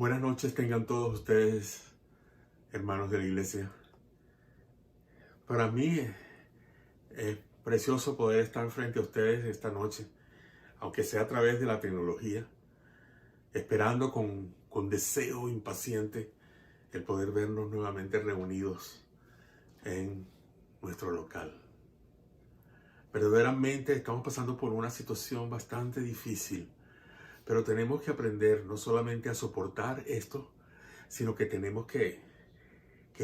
Buenas noches tengan todos ustedes, hermanos de la iglesia. Para mí es precioso poder estar frente a ustedes esta noche, aunque sea a través de la tecnología, esperando con deseo impaciente el poder vernos nuevamente reunidos en nuestro local. Verdaderamente estamos pasando por una situación bastante difícil, pero tenemos que aprender no solamente a soportar esto, sino que tenemos que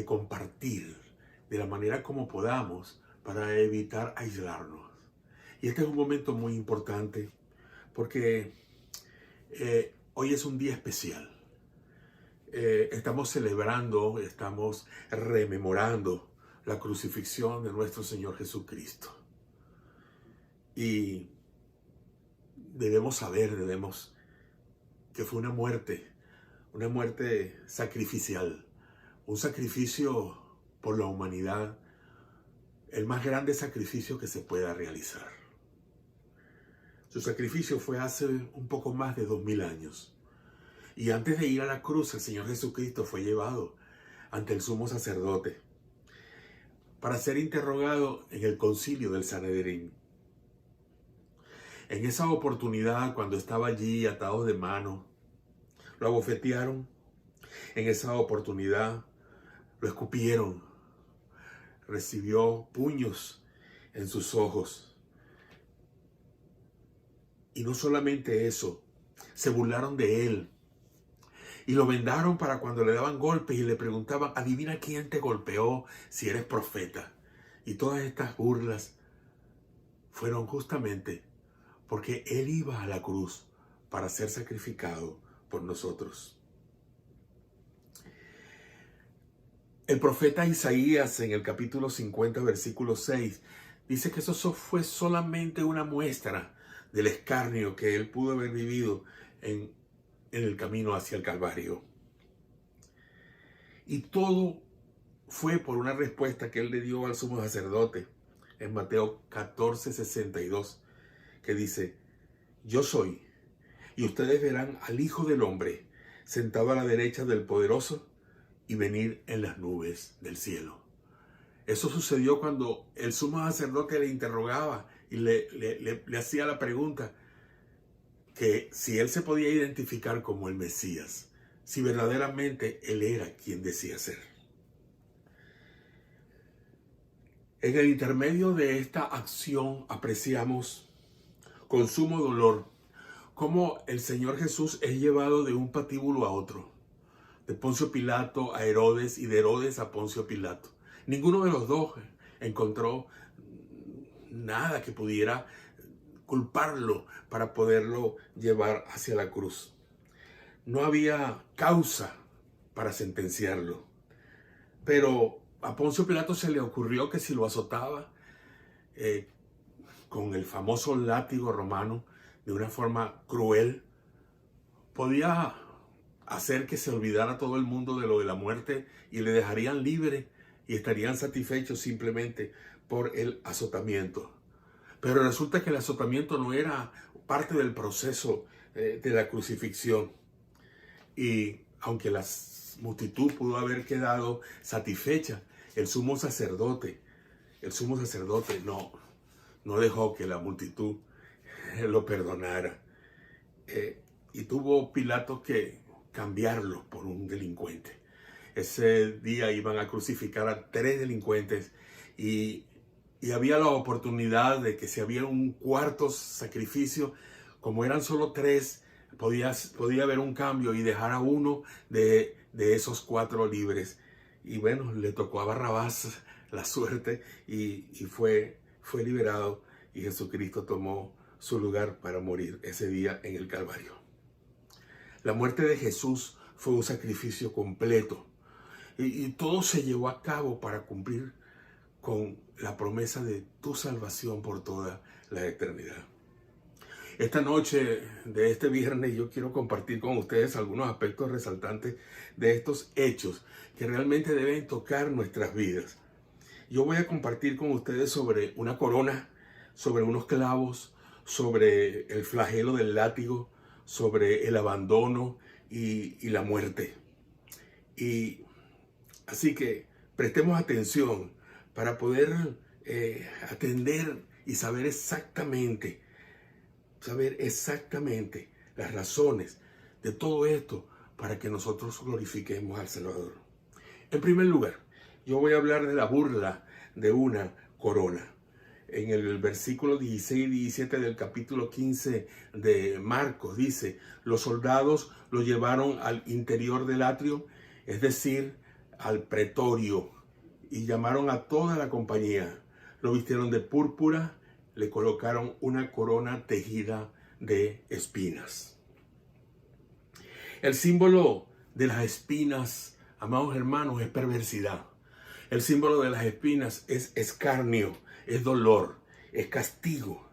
compartir de la manera como podamos para evitar aislarnos. Y este es un momento muy importante porque hoy es un día especial. Estamos celebrando, estamos rememorando la crucifixión de nuestro Señor Jesucristo. Y debemos que fue una muerte sacrificial, un sacrificio por la humanidad, el más grande sacrificio que se pueda realizar. Su sacrificio fue hace un poco más de 2000 años. Y antes de ir a la cruz, el Señor Jesucristo fue llevado ante el sumo sacerdote para ser interrogado en el concilio del Sanedrín. En esa oportunidad, cuando estaba allí atado de mano, lo abofetearon. En esa oportunidad, lo escupieron. Recibió puños en sus ojos. Y no solamente eso, se burlaron de él. Y lo vendaron para cuando le daban golpes y le preguntaban, adivina quién te golpeó si eres profeta. Y todas estas burlas fueron justamente porque él iba a la cruz para ser sacrificado por nosotros. El profeta Isaías en el capítulo 50, versículo 6, dice que eso fue solamente una muestra del escarnio que él pudo haber vivido en el camino hacia el Calvario. Y todo fue por una respuesta que él le dio al sumo sacerdote en Mateo 14, 62, que dice, yo soy, y ustedes verán al Hijo del Hombre sentado a la derecha del Poderoso y venir en las nubes del cielo. Eso sucedió cuando el sumo sacerdote le interrogaba y le hacía la pregunta que si él se podía identificar como el Mesías, si verdaderamente él era quien decía ser. En el intermedio de esta acción apreciamos con sumo dolor cómo el Señor Jesús es llevado de un patíbulo a otro, de Poncio Pilato a Herodes y de Herodes a Poncio Pilato. Ninguno de los dos encontró nada que pudiera culparlo para poderlo llevar hacia la cruz. No había causa para sentenciarlo. Pero a Poncio Pilato se le ocurrió que si lo azotaba con el famoso látigo romano de una forma cruel, podía hacer que se olvidara todo el mundo de lo de la muerte y le dejarían libre y estarían satisfechos simplemente por el azotamiento. Pero resulta que el azotamiento no era parte del proceso de la crucifixión. Y aunque la multitud pudo haber quedado satisfecha, el sumo sacerdote no dejó que la multitud lo perdonara. Y tuvo Pilato que cambiarlo por un delincuente. Ese día iban a crucificar a 3 delincuentes y había la oportunidad de que si había un cuarto sacrificio, como eran solo 3, podía haber un cambio y dejar a uno de esos 4 libres. Y bueno, le tocó a Barrabás la suerte y fue liberado, y Jesucristo tomó su lugar para morir ese día en el Calvario. La muerte de Jesús fue un sacrificio completo y todo se llevó a cabo para cumplir con la promesa de tu salvación por toda la eternidad. Esta noche de este viernes yo quiero compartir con ustedes algunos aspectos resaltantes de estos hechos que realmente deben tocar nuestras vidas. Yo voy a compartir con ustedes sobre una corona, sobre unos clavos, sobre el flagelo del látigo, sobre el abandono y la muerte. Y así que prestemos atención para poder atender y saber exactamente las razones de todo esto para que nosotros glorifiquemos al Salvador. En primer lugar, yo voy a hablar de la burla de una corona. En el versículo 16 y 17 del capítulo 15 de Marcos dice: los soldados lo llevaron al interior del atrio, es decir, al pretorio, y llamaron a toda la compañía. Lo vistieron de púrpura, le colocaron una corona tejida de espinas. El símbolo de las espinas, amados hermanos, es perversidad. El símbolo de las espinas es escarnio, es dolor, es castigo.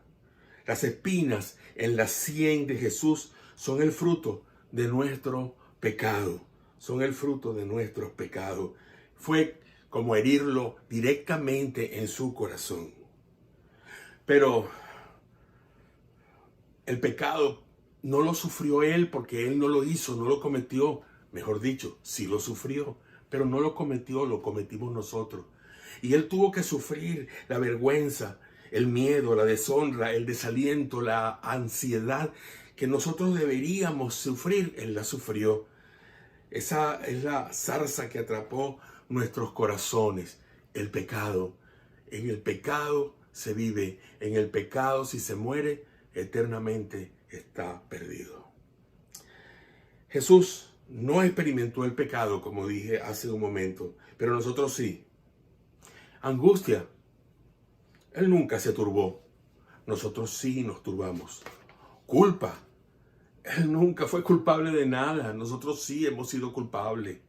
Las espinas en la sien de Jesús son el fruto de nuestro pecado. Son el fruto de nuestros pecados. Fue como herirlo directamente en su corazón. Pero el pecado no lo sufrió él porque él no lo hizo, no lo cometió. Mejor dicho, sí lo sufrió, pero no lo cometió, lo cometimos nosotros. Y él tuvo que sufrir la vergüenza, el miedo, la deshonra, el desaliento, la ansiedad que nosotros deberíamos sufrir. Él la sufrió. Esa es la zarza que atrapó nuestros corazones, el pecado. En el pecado se vive, en el pecado si se muere, eternamente está perdido. Jesús no experimentó el pecado, como dije hace un momento, pero nosotros sí. Angustia, él nunca se turbó, nosotros sí nos turbamos. Culpa, él nunca fue culpable de nada, nosotros sí hemos sido culpables.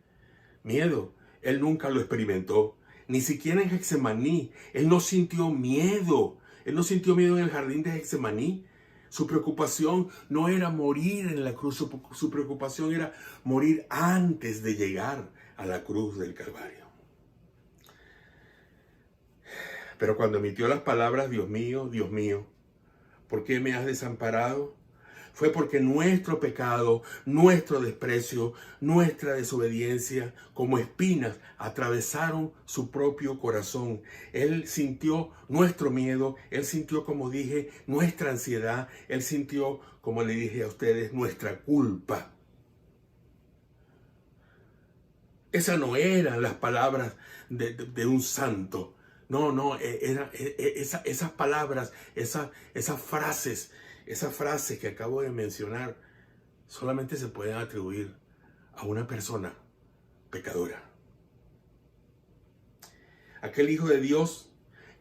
Miedo, él nunca lo experimentó, ni siquiera en Getsemaní, él no sintió miedo. Él no sintió miedo en el jardín de Getsemaní. Su preocupación no era morir en la cruz, su preocupación era morir antes de llegar a la cruz del Calvario. Pero cuando emitió las palabras, Dios mío, ¿por qué me has desamparado? Fue porque nuestro pecado, nuestro desprecio, nuestra desobediencia, como espinas, atravesaron su propio corazón. Él sintió nuestro miedo, él sintió, como dije, nuestra ansiedad, él sintió, como le dije a ustedes, nuestra culpa. Esas no eran las palabras de un santo. No, esas palabras, esas frases que acabo de mencionar, solamente se pueden atribuir a una persona pecadora. Aquel Hijo de Dios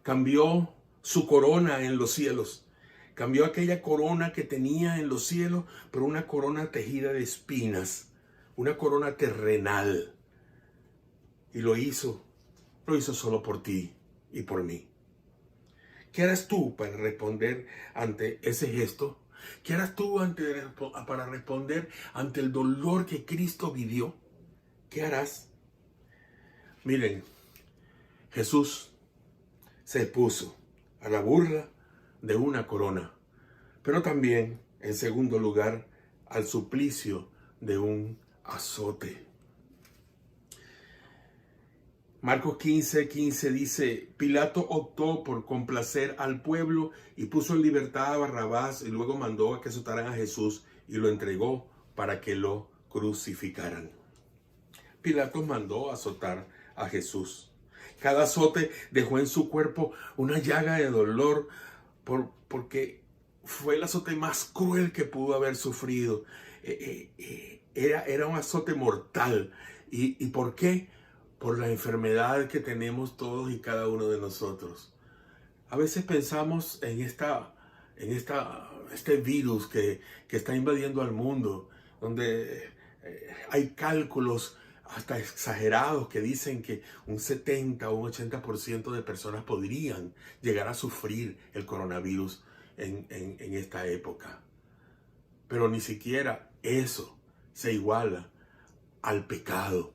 cambió su corona en los cielos. Cambió aquella corona que tenía en los cielos por una corona tejida de espinas, una corona terrenal. Y lo hizo solo por ti y por mí. ¿Qué harás tú para responder ante ese gesto? ¿Qué harás tú para responder ante el dolor que Cristo vivió? ¿Qué harás? Miren, Jesús se expuso a la burla de una corona, pero también, en segundo lugar, al suplicio de un azote. Marcos 15:15 dice: Pilato optó por complacer al pueblo y puso en libertad a Barrabás, y luego mandó a que azotaran a Jesús y lo entregó para que lo crucificaran. Pilato mandó azotar a Jesús. Cada azote dejó en su cuerpo una llaga de dolor porque fue el azote más cruel que pudo haber sufrido. Era un azote mortal. ¿Y por qué? Por la enfermedad que tenemos todos y cada uno de nosotros. A veces pensamos en este virus que está invadiendo al mundo, donde hay cálculos hasta exagerados que dicen que un 70 o un 80% de personas podrían llegar a sufrir el coronavirus en esta época. Pero ni siquiera eso se iguala al pecado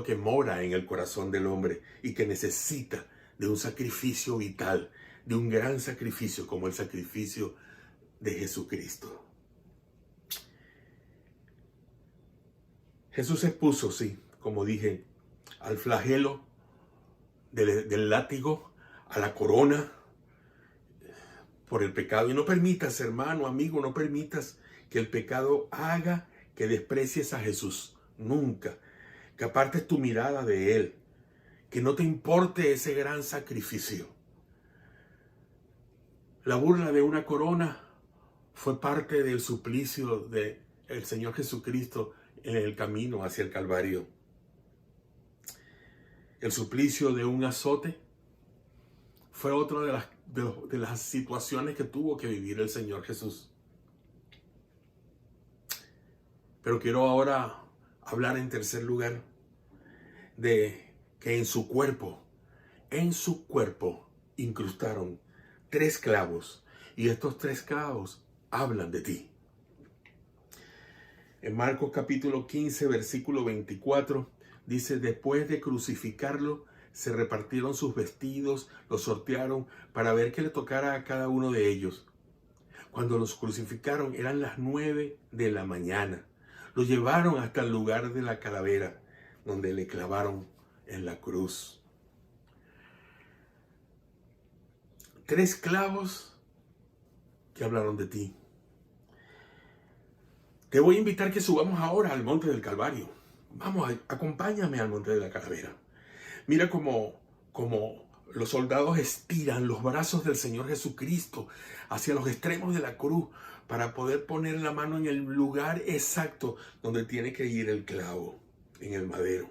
que mora en el corazón del hombre y que necesita de un sacrificio vital, de un gran sacrificio como el sacrificio de Jesucristo. Jesús se expuso, sí, como dije, al flagelo del látigo, a la corona por el pecado. Y no permitas, hermano, amigo, no permitas que el pecado haga que desprecies a Jesús. Nunca. Que apartes tu mirada de Él. Que no te importe ese gran sacrificio. La burla de una corona fue parte del suplicio del Señor Jesucristo en el camino hacia el Calvario. El suplicio de un azote fue otra de las situaciones que tuvo que vivir el Señor Jesús. Pero quiero ahora hablar en tercer lugar de que en su cuerpo incrustaron 3 clavos, y estos 3 clavos hablan de ti. En Marcos capítulo 15, versículo 24, dice: después de crucificarlo, se repartieron sus vestidos, los sortearon para ver qué le tocara a cada uno de ellos. Cuando los crucificaron eran las 9 de la mañana. Lo llevaron hasta el lugar de la calavera, donde le clavaron en la cruz. 3 clavos que hablaron de ti. Te voy a invitar que subamos ahora al monte del Calvario. Vamos, acompáñame al monte de la calavera. Mira cómo los soldados estiran los brazos del Señor Jesucristo hacia los extremos de la cruz para poder poner la mano en el lugar exacto donde tiene que ir el clavo, en el madero.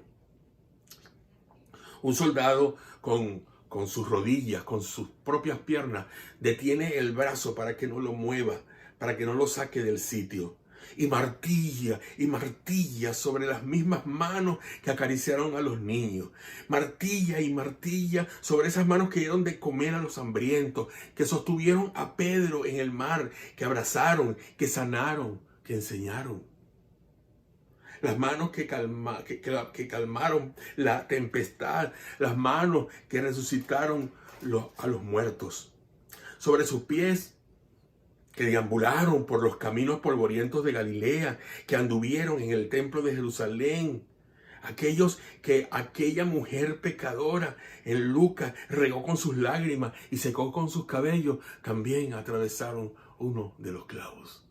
Un soldado con sus rodillas, con sus propias piernas, detiene el brazo para que no lo mueva, para que no lo saque del sitio. Y martilla sobre las mismas manos que acariciaron a los niños. Martilla y martilla sobre esas manos que dieron de comer a los hambrientos, que sostuvieron a Pedro en el mar, que abrazaron, que sanaron, que enseñaron. Las manos que calmaron la tempestad, las manos que resucitaron a los muertos. Sobre sus pies, que deambularon por los caminos polvorientos de Galilea, que anduvieron en el templo de Jerusalén. Aquellos que aquella mujer pecadora en Lucas regó con sus lágrimas y secó con sus cabellos, también atravesaron uno de los clavos.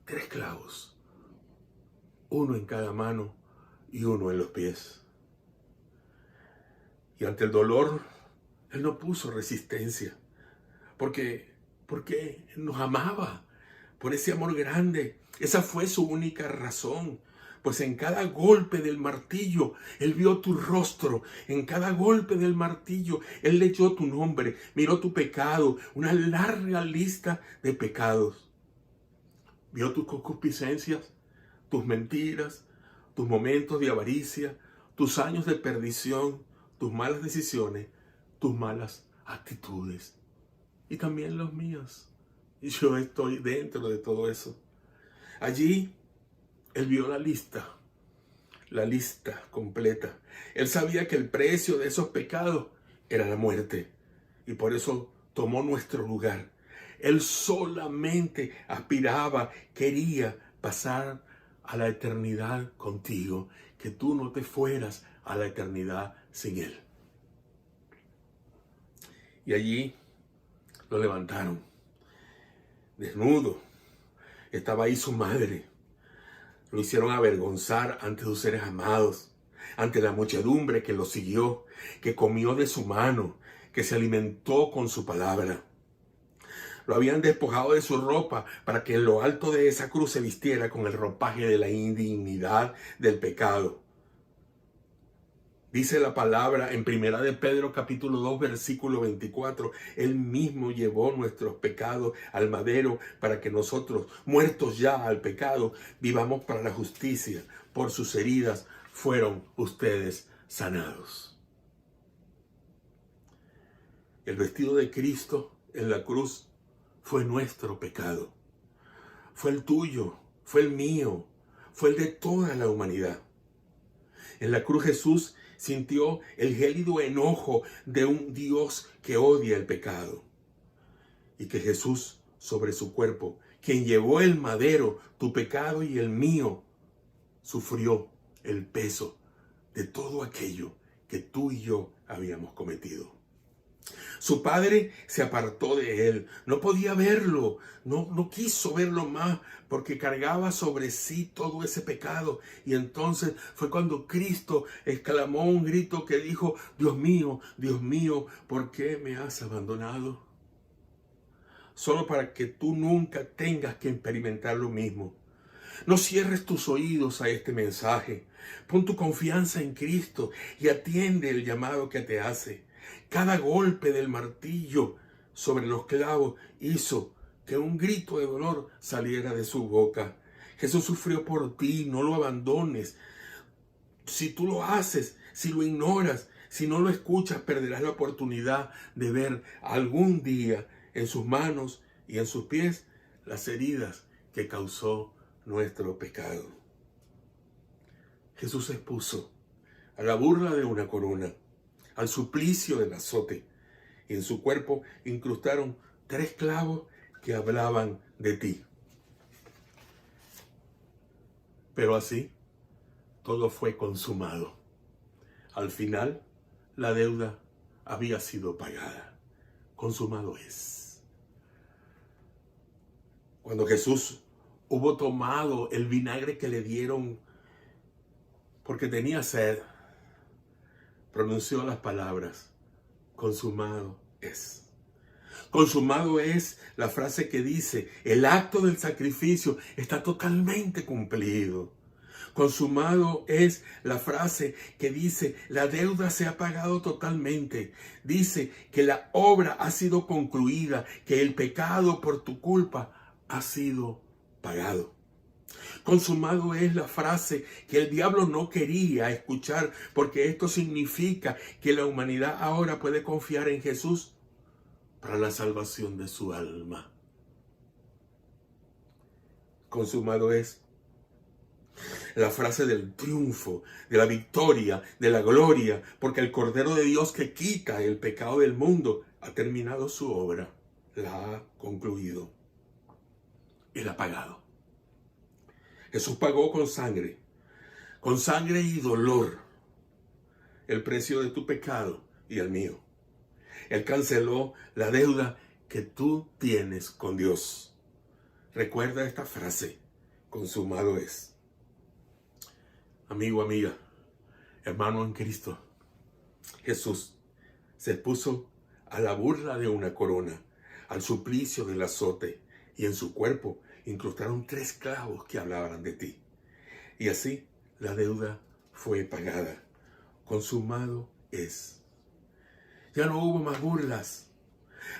3 clavos. Uno en cada mano y uno en los pies. Y ante el dolor, Él no puso resistencia, porque nos amaba, por ese amor grande. Esa fue su única razón. Pues en cada golpe del martillo, Él vio tu rostro. En cada golpe del martillo, Él leyó tu nombre, miró tu pecado, una larga lista de pecados. Vio tus concupiscencias, tus mentiras, tus momentos de avaricia, tus años de perdición, tus malas decisiones, tus malas actitudes. Y también los míos. Y yo estoy dentro de todo eso. Allí, Él vio la lista completa. Él sabía que el precio de esos pecados era la muerte. Y por eso tomó nuestro lugar. Él solamente aspiraba, quería pasar a la eternidad contigo. Que tú no te fueras a la eternidad sin Él. Y allí lo levantaron, desnudo. Estaba ahí su madre. Lo hicieron avergonzar ante sus seres amados, ante la muchedumbre que lo siguió, que comió de su mano, que se alimentó con su palabra. Lo habían despojado de su ropa para que en lo alto de esa cruz se vistiera con el ropaje de la indignidad del pecado. Dice la palabra en 1 de Pedro capítulo 2 versículo 24, Él mismo llevó nuestros pecados al madero para que nosotros, muertos ya al pecado, vivamos para la justicia. Por sus heridas fueron ustedes sanados. El vestido de Cristo en la cruz fue nuestro pecado. Fue el tuyo, fue el mío, fue el de toda la humanidad. En la cruz Jesús sintió el gélido enojo de un Dios que odia el pecado. Y que Jesús, sobre su cuerpo, quien llevó el madero, tu pecado y el mío, sufrió el peso de todo aquello que tú y yo habíamos cometido. Su padre se apartó de él, no podía verlo, no quiso verlo más porque cargaba sobre sí todo ese pecado. Y entonces fue cuando Cristo exclamó un grito que dijo: Dios mío, ¿por qué me has abandonado? Solo para que tú nunca tengas que experimentar lo mismo. No cierres tus oídos a este mensaje. Pon tu confianza en Cristo y atiende el llamado que te hace. Cada golpe del martillo sobre los clavos hizo que un grito de dolor saliera de su boca. Jesús sufrió por ti, no lo abandones. Si tú lo haces, si lo ignoras, si no lo escuchas, perderás la oportunidad de ver algún día en sus manos y en sus pies las heridas que causó nuestro pecado. Jesús se expuso a la burla de una corona, al suplicio del azote, y en su cuerpo incrustaron 3 clavos que hablaban de ti. Pero así, todo fue consumado. Al final, la deuda había sido pagada. Consumado es. Cuando Jesús hubo tomado el vinagre que le dieron porque tenía sed, pronunció las palabras: consumado es. Consumado es la frase que dice: el acto del sacrificio está totalmente cumplido. Consumado es la frase que dice: la deuda se ha pagado totalmente. Dice que la obra ha sido concluida, que el pecado por tu culpa ha sido pagado. Consumado es la frase que el diablo no quería escuchar, porque esto significa que la humanidad ahora puede confiar en Jesús para la salvación de su alma. Consumado es la frase del triunfo, de la victoria, de la gloria, porque el Cordero de Dios que quita el pecado del mundo ha terminado su obra, la ha concluido, Él ha pagado. Jesús pagó con sangre y dolor, el precio de tu pecado y el mío. Él canceló la deuda que tú tienes con Dios. Recuerda esta frase: consumado es. Amigo, amiga, hermano en Cristo, Jesús se expuso a la burla de una corona, al suplicio del azote, y en su cuerpo incrustaron 3 clavos que hablaban de ti. Y así la deuda fue pagada. Consumado es. Ya no hubo más burlas.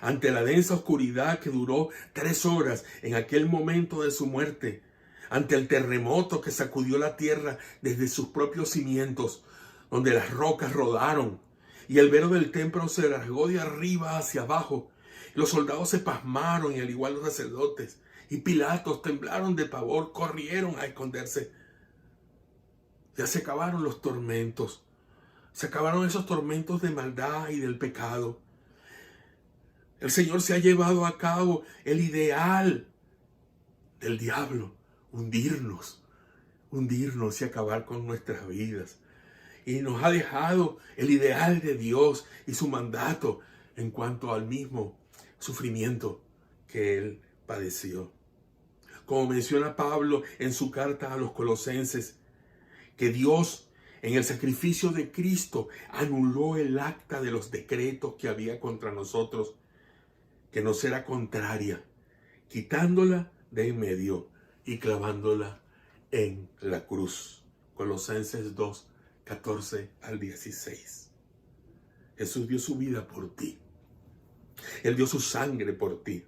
Ante la densa oscuridad que duró 3 horas en aquel momento de su muerte, ante el terremoto que sacudió la tierra desde sus propios cimientos, donde las rocas rodaron y el velo del templo se rasgó de arriba hacia abajo, los soldados se pasmaron, y al igual los sacerdotes, y Pilatos temblaron de pavor, corrieron a esconderse. Ya se acabaron los tormentos. Se acabaron esos tormentos de maldad y del pecado. El Señor se ha llevado a cabo el ideal del diablo: hundirnos y acabar con nuestras vidas. Y nos ha dejado el ideal de Dios y su mandato en cuanto al mismo sufrimiento que Él padeció. Como menciona Pablo en su carta a los Colosenses, que Dios, en el sacrificio de Cristo, anuló el acta de los decretos que había contra nosotros, que nos era contraria, quitándola de en medio y clavándola en la cruz. Colosenses 2, 14 al 16. Jesús dio su vida por ti. Él dio su sangre por ti.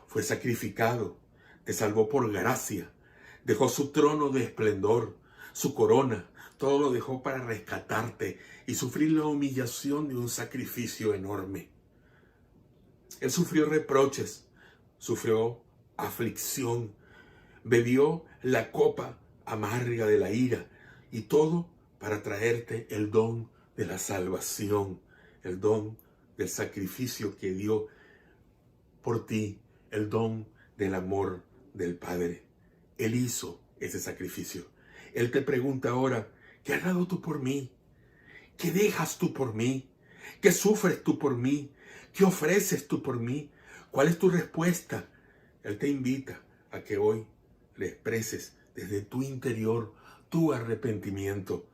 Fue sacrificado, te salvó por gracia, dejó su trono de esplendor, su corona, todo lo dejó para rescatarte y sufrir la humillación de un sacrificio enorme. Él sufrió reproches, sufrió aflicción, bebió la copa amarga de la ira, y todo para traerte el don de la salvación, el don del sacrificio que dio por ti, el don del amor del Padre. Él hizo ese sacrificio. Él te pregunta ahora, ¿qué has dado tú por mí? ¿Qué dejas tú por mí? ¿Qué sufres tú por mí? ¿Qué ofreces tú por mí? ¿Cuál es tu respuesta? Él te invita a que hoy le expreses desde tu interior tu arrepentimiento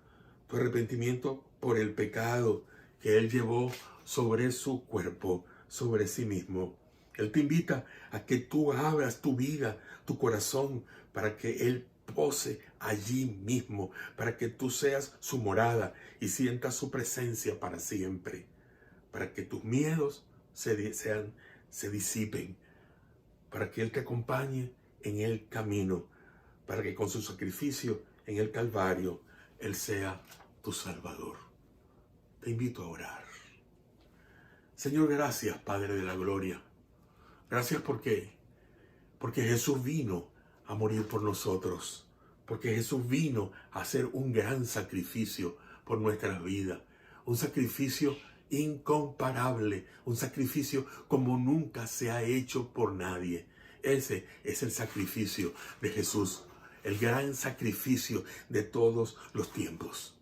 por el pecado que Él llevó sobre su cuerpo, sobre sí mismo. Él te invita a que tú abras tu vida, tu corazón, para que Él pose allí mismo, para que tú seas su morada y sientas su presencia para siempre, para que tus miedos se disipen, para que Él te acompañe en el camino, para que con su sacrificio en el Calvario Él sea tu Salvador. Te invito a orar. Señor, gracias, Padre de la Gloria. Gracias porque Jesús vino a morir por nosotros, porque Jesús vino a hacer un gran sacrificio por nuestras vidas, un sacrificio incomparable, un sacrificio como nunca se ha hecho por nadie. Ese es el sacrificio de Jesús, el gran sacrificio de todos los tiempos.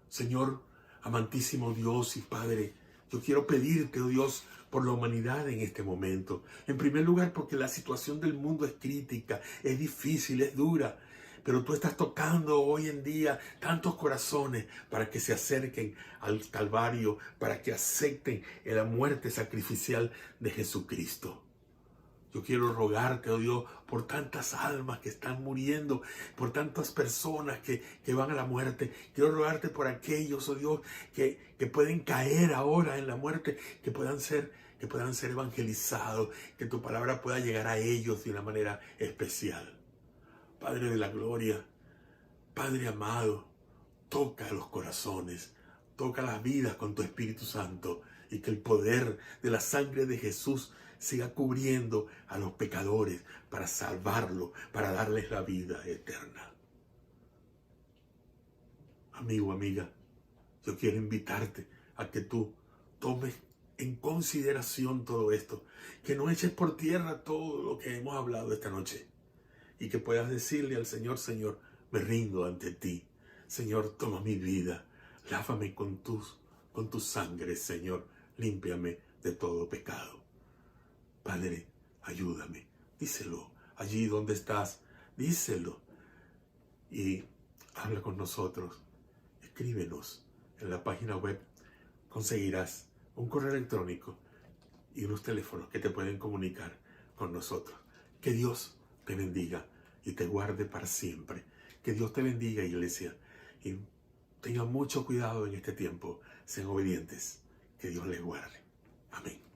Señor, amantísimo Dios y Padre, yo quiero pedirte, oh Dios, por la humanidad en este momento. En primer lugar, porque la situación del mundo es crítica, es difícil, es dura. Pero tú estás tocando hoy en día tantos corazones para que se acerquen al Calvario, para que acepten la muerte sacrificial de Jesucristo. Yo quiero rogarte, oh Dios, por tantas almas que están muriendo, por tantas personas que van a la muerte. Quiero rogarte por aquellos, oh Dios, que pueden caer ahora en la muerte, que puedan ser evangelizados, que tu palabra pueda llegar a ellos de una manera especial. Padre de la gloria, Padre amado, toca los corazones, toca las vidas con tu Espíritu Santo y que el poder de la sangre de Jesús siga cubriendo a los pecadores para salvarlos, para darles la vida eterna. Amigo, amiga, yo quiero invitarte a que tú tomes en consideración todo esto, que no eches por tierra todo lo que hemos hablado esta noche y que puedas decirle al Señor, Señor, me rindo ante ti. Señor, toma mi vida, lávame con tu sangre, Señor, límpiame de todo pecado. Padre, ayúdame, díselo allí donde estás, díselo y habla con nosotros. Escríbenos en la página web, conseguirás un correo electrónico y unos teléfonos que te pueden comunicar con nosotros. Que Dios te bendiga y te guarde para siempre. Que Dios te bendiga, iglesia, y tengan mucho cuidado en este tiempo. Sean obedientes. Que Dios les guarde. Amén.